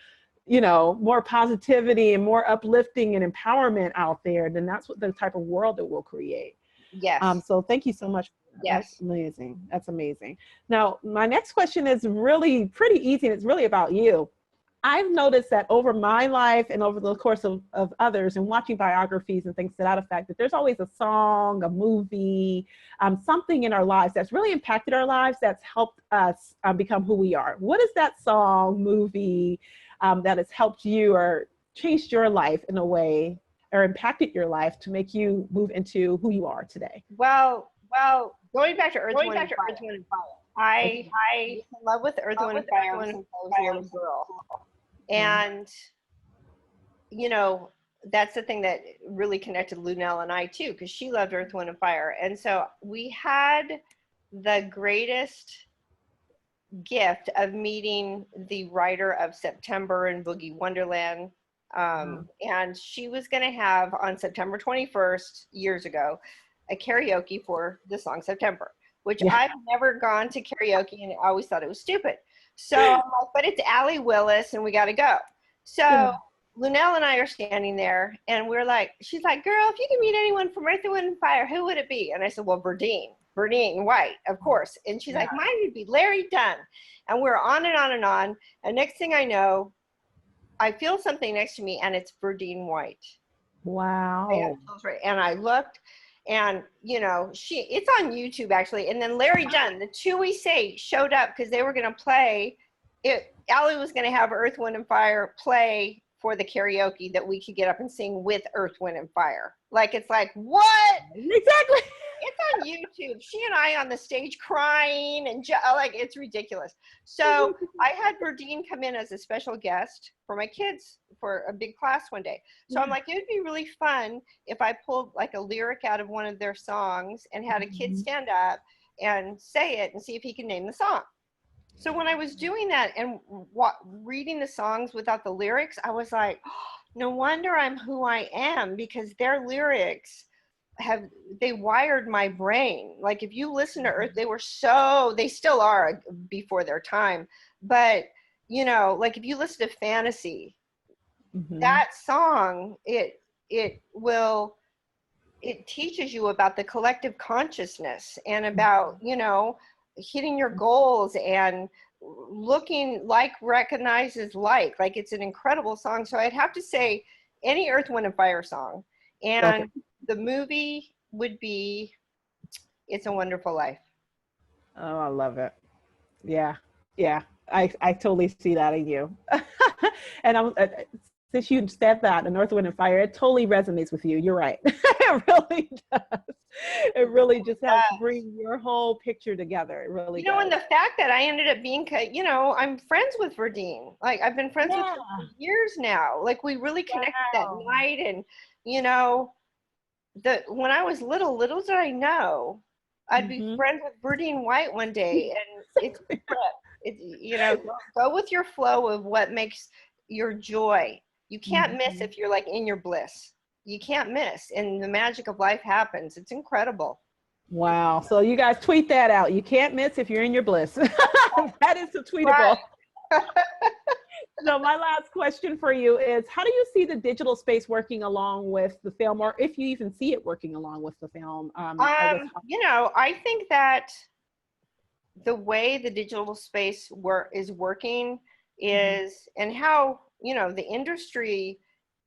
more positivity and more uplifting and empowerment out there, then that's what the type of world that we'll create. Yes. So thank you so much. Yes. That's amazing. That's amazing. Now, my next question is really pretty easy, and it's really about you. I've noticed that over my life and over the course of others, and watching biographies and things to that effect, that there's always a song, a movie, something in our lives that's really impacted our lives, that's helped us become who we are. What is that song, movie that has helped you or changed your life in a way, or impacted your life to make you move into who you are today? Well, going back to Earth, Wind, and Fire. I in love with Earth, Wind, and Fire since I was a little girl. And, that's the thing that really connected Lunell and I too, because she loved Earth, Wind, and Fire. And so we had the greatest gift of meeting the writer of September and Boogie Wonderland. And she was going to have, on September 21st, years ago, a karaoke for the song September, which I've never gone to karaoke and I always thought it was stupid. So I'm like, but it's Ali Willis and we got to go. So Lunell and I are standing there and we're like, she's like, girl, if you could meet anyone from Earth, Wind, and Fire, who would it be? And I said, well, Burdine White, of course. And she's like, mine would be Larry Dunn. And we're on and on and on. And next thing I know, I feel something next to me and it's Burdine White. Wow. And I looked. And, it's on YouTube actually. And then Larry Dunn, the two we say, showed up because they were going to play it. Ali was going to have Earth, Wind, and Fire play for the karaoke that we could get up and sing with Earth, Wind, and Fire. Like, it's like, what? Exactly. it's on YouTube. She and I on the stage crying and like, it's ridiculous. So I had Burdine come in as a special guest for my kids for a big class one day. So I'm like, it would be really fun if I pulled like a lyric out of one of their songs and had a kid stand up and say it and see if he can name the song. So when I was doing that and reading the songs without the lyrics, I was like, oh, no wonder I'm who I am, because their lyrics they wired my brain. Like if you listen to Earth, they still are before their time. But, you know, like if you listen to Fantasy, that song, it teaches you about the collective consciousness and about, you know, hitting your goals and looking like recognizes like it's an incredible song. So I'd have to say any Earth, Wind and Fire song. And the movie would be It's a Wonderful Life. Oh, I love it. Yeah. Yeah. I totally see that in you. And since you said that, and Earth, Wind and Fire, it totally resonates with you. You're right. It really does. It really just helps bring your whole picture together. It really does. And the fact that I ended up being, you know, I'm friends with Burdine. Like I've been friends with her for years now. Like we really connected that night. And, you know, when I was little did I know I'd be friends with Burdine White one day. And it's a trip. It's, you know, go with your flow of what makes your joy. You can't miss if you're like in your bliss. You can't miss, and the magic of life happens. It's incredible. Wow. So you guys tweet that out. You can't miss if you're in your bliss. That is so tweetable. Right. So my last question for you is, how do you see the digital space working along with the film, or if you even see it working along with the film? You know, I think that the way the digital space is working is, and how, you know, the industry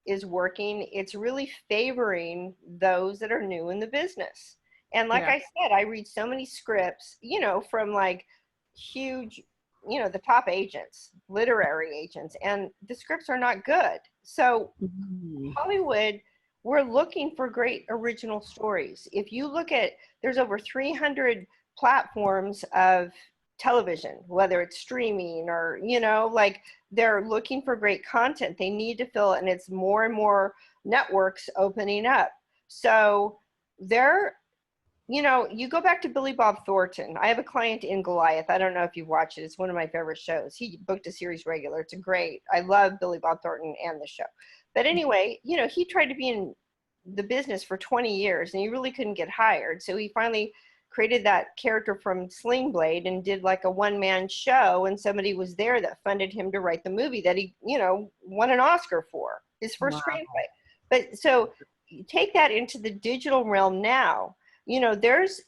is working, it's really favoring those that are new in the business. And like I said, I read so many scripts, you know, from like huge, you know, the top agents, literary agents, and the scripts are not good. So Hollywood, we're looking for great original stories. If you look at, there's over 300 platforms of television, whether it's streaming or, you know, like they're looking for great content. They need to fill it, and it's more and more networks opening up. So they're, you know, you go back to Billy Bob Thornton. I have a client in Goliath. I don't know if you've watched it. It's one of my favorite shows. He booked a series regular. It's great. I love Billy Bob Thornton and the show. But anyway, you know, he tried to be in the business for 20 years and he really couldn't get hired. So he finally created that character from Sling Blade and did like a one-man show, and somebody was there that funded him to write the movie that he, you know, won an Oscar for, his first screenplay. But so you take that into the digital realm now. You know, there's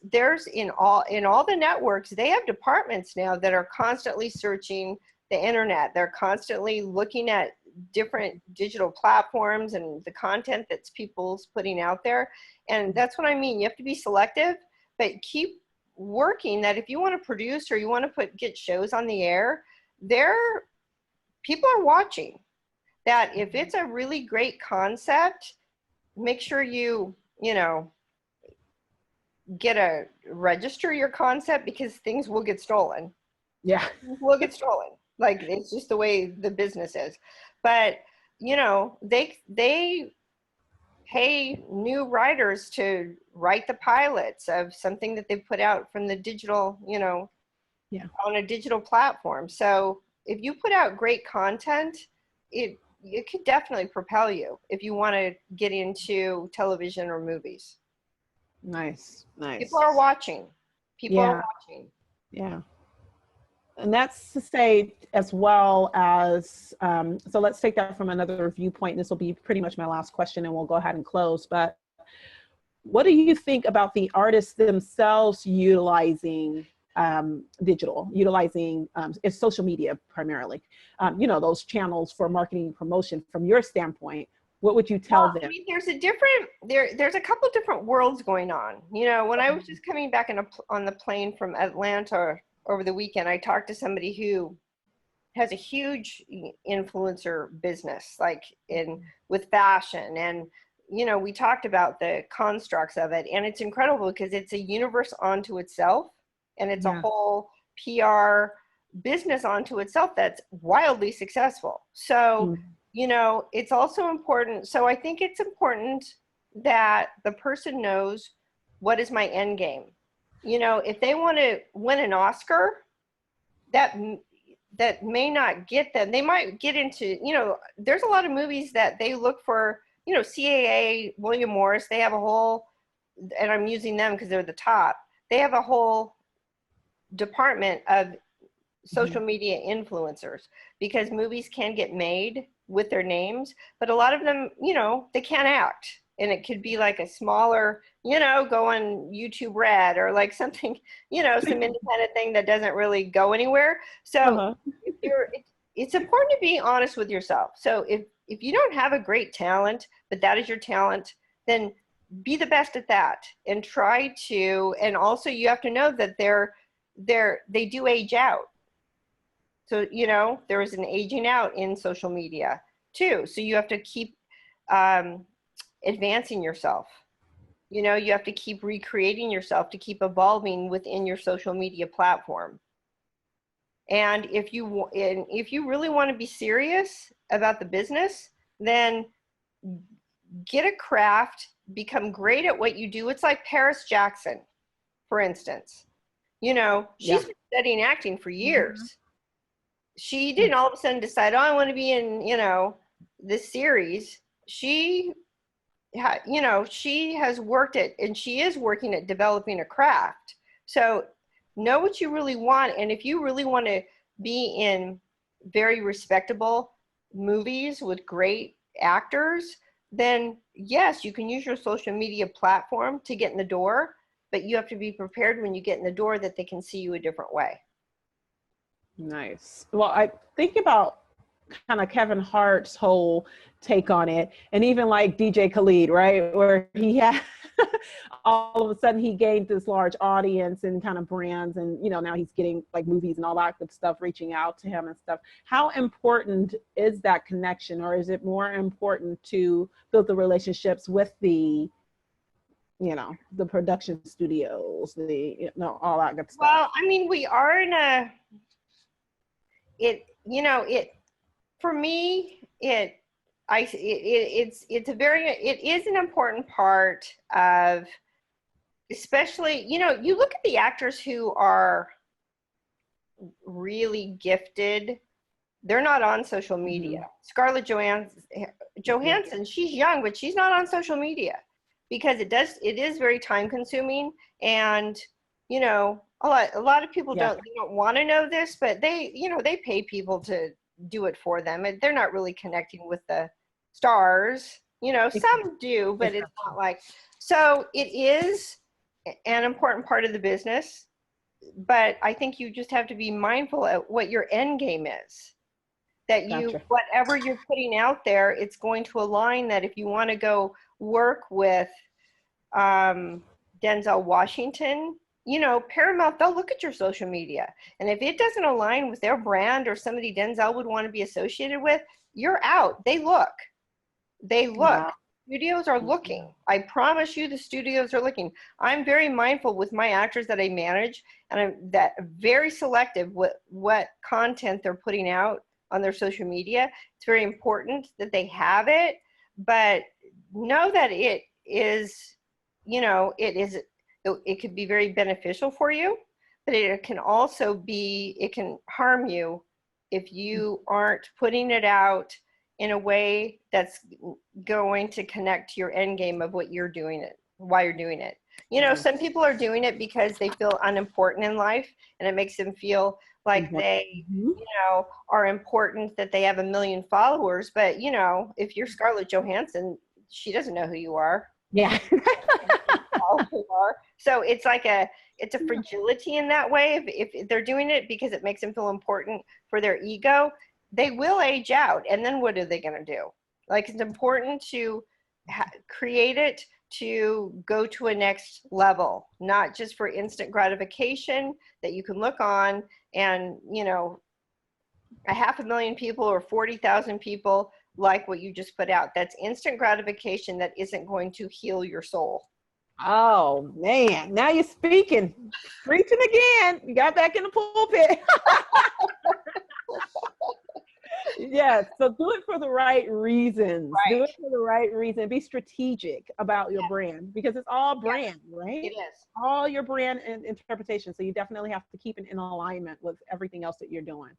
in all the networks, they have departments now that are constantly searching the internet. They're constantly looking at different digital platforms and the content that's people's putting out there. And that's what I mean. You have to be selective, but keep working. That if you want to produce or you want to get shows on the air, people are watching. That if it's a really great concept, make sure you know, register your concept, because things will get stolen. Yeah. Will get stolen. Like, it's just the way the business is. But, you know, they pay new writers to write the pilots of something that they put out from the digital, you know, on a digital platform. So if you put out great content, it could definitely propel you if you want to get into television or movies. Nice. People are watching. People are watching. Yeah. And that's to say, as well as, so let's take that from another viewpoint. This will be pretty much my last question and we'll go ahead and close. But what do you think about the artists themselves utilizing digital, utilizing it's social media primarily, you know, those channels for marketing and promotion? From your standpoint, what would you tell them? I mean, there's a couple different worlds going on. You know, when I was just coming back on the plane from Atlanta over the weekend, I talked to somebody who has a huge influencer business, like with fashion, and you know, we talked about the constructs of it, and it's incredible because it's a universe onto itself, and it's a whole PR business onto itself that's wildly successful. So, you know, it's also important. So I think it's important that the person knows, what is my end game? You know, if they want to win an Oscar, that may not get them. They might get into, you know, there's a lot of movies that they look for, you know, CAA, William Morris, they have a whole, and I'm using them because they're the top, they have a whole department of social media influencers, because movies can get made with their names, but a lot of them, you know, they can't act. And it could be like a smaller, you know, go on YouTube Red, or like something, you know, some independent thing that doesn't really go anywhere. So if it's important to be honest with yourself. So if you don't have a great talent, but that is your talent, then be the best at that, and try to, and also you have to know that they do age out. So, you know, there is an aging out in social media too. So you have to keep advancing yourself. You know, you have to keep recreating yourself to keep evolving within your social media platform. And if you really want to be serious about the business, then get a craft, become great at what you do. It's like Paris Jackson, for instance. You know, she's been studying acting for years. She didn't all of a sudden decide, oh, I want to be in, you know, this series. She has worked at, and she is working at developing a craft. So know what you really want. And if you really want to be in very respectable movies with great actors, then yes, you can use your social media platform to get in the door, but you have to be prepared when you get in the door that they can see you a different way. Nice. Well, I think about kind of Kevin Hart's whole take on it, and even like DJ Khaled, right, where he had all of a sudden he gained this large audience and kind of brands, and you know, now he's getting like movies and all that good stuff reaching out to him and stuff. How important is that connection, or is it more important to build the relationships with the, you know, the production studios, the, you know, all that good stuff? Well, I mean, we are in a, for me, it is an important part of, especially, you know, you look at the actors who are really gifted, they're not on social media. Scarlett Johansson, she's young, but she's not on social media because it is very time consuming, and, you know, a lot of people don't want to know this, but they, you know, they pay people to do it for them, and they're not really connecting with the stars. You know, some do, but it's not like, so it is an important part of the business, but I think you just have to be mindful of what your end game is. That you, whatever you're putting out there, it's going to align. That if you want to go work with Denzel Washington, you know, Paramount, they'll look at your social media. And if it doesn't align with their brand or somebody Denzel would want to be associated with, you're out. They look. Wow. Studios are looking. I promise you the studios are looking. I'm very mindful with my actors that I manage, and I'm very selective what content they're putting out on their social media. It's very important that they have it, but know that it is, you know, it could be very beneficial for you, but it can also be, it can harm you if you aren't putting it out in a way that's going to connect to your end game of what you're doing it, why you're doing it. You know, some people are doing it because they feel unimportant in life, and it makes them feel like they, you know, are important, that they have 1 million followers. But, you know, if you're Scarlett Johansson, she doesn't know who you are. Yeah. So it's like it's a fragility in that way. If they're doing it because it makes them feel important for their ego, they will age out. And then what are they going to do? Like, it's important to create it to go to a next level, not just for instant gratification that you can look on and, you know, 500,000 people or 40,000 people like what you just put out. That's instant gratification that isn't going to heal your soul. Oh man, now you're speaking, preaching again. You got back in the pulpit. Yes, so do it for the right reasons. Right. Do it for the right reason. Be strategic about your brand, because it's all brand, right? It is. All your brand and interpretation. So you definitely have to keep it in alignment with everything else that you're doing.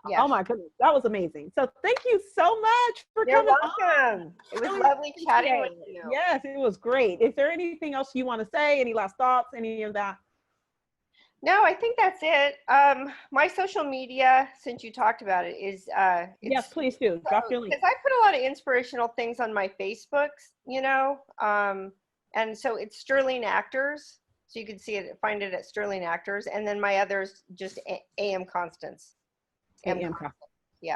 Yes. Oh my goodness, that was amazing. So thank you so much for You're coming welcome. It was Really lovely chatting appreciate with it. you. Yes, it was great. Is there anything else you want to say? Any last thoughts? Any of that? No, I think that's it. My social media, since you talked about it, is Yes, please do. Drop your link. because I put a lot of inspirational things on my Facebooks, you know, and so it's Sterling Actors. So you can see it, find it at Sterling Actors, and then my others just AM Constance. AM Constance.